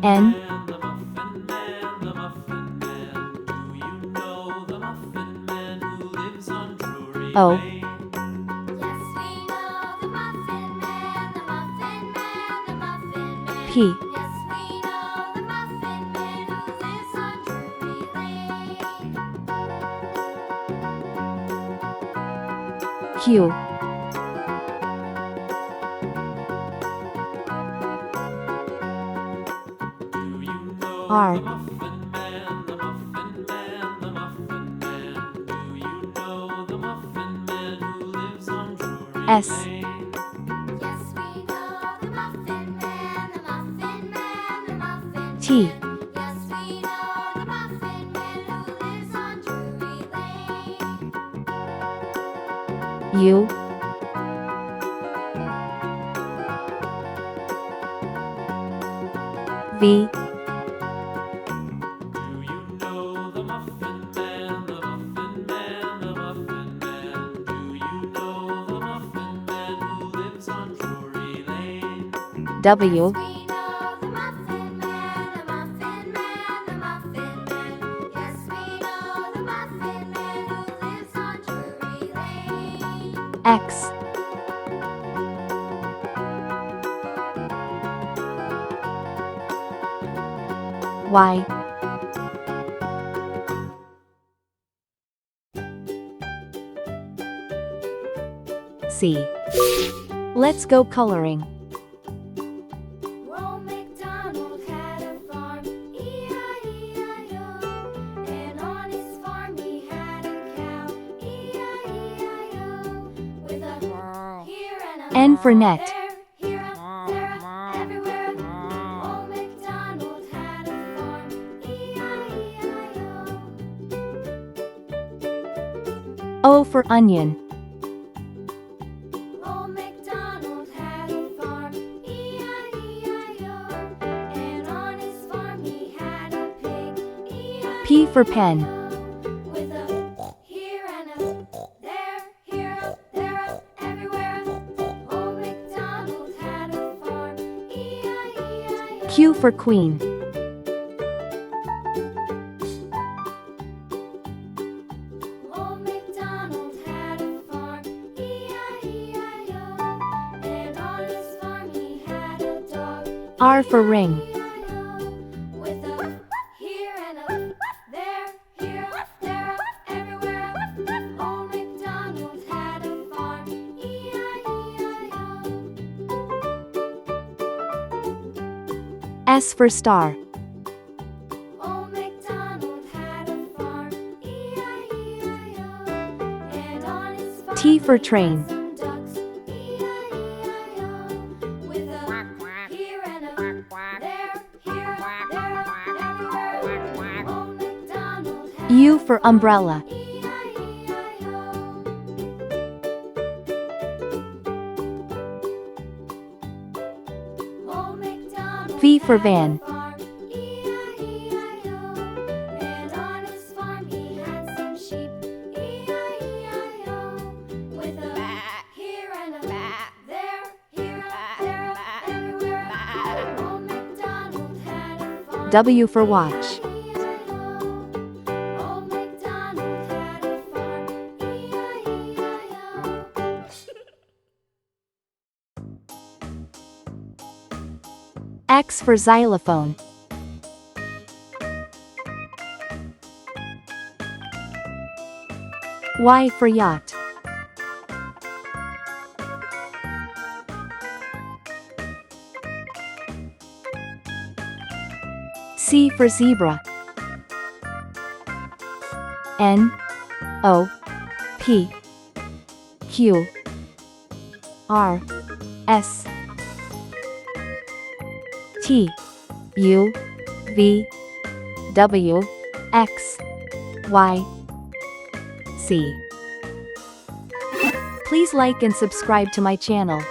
N O P Q R S T U V W X Y C. Let's go coloring. N for net. O for onion. P for pen. Q for queen. R for ring. S for star. T for train. U for umbrella. V for van. W for watch. X for xylophone. Y for yacht. C for zebra. N O P Q R S T U V W X Y Z. Please like and subscribe to my channel.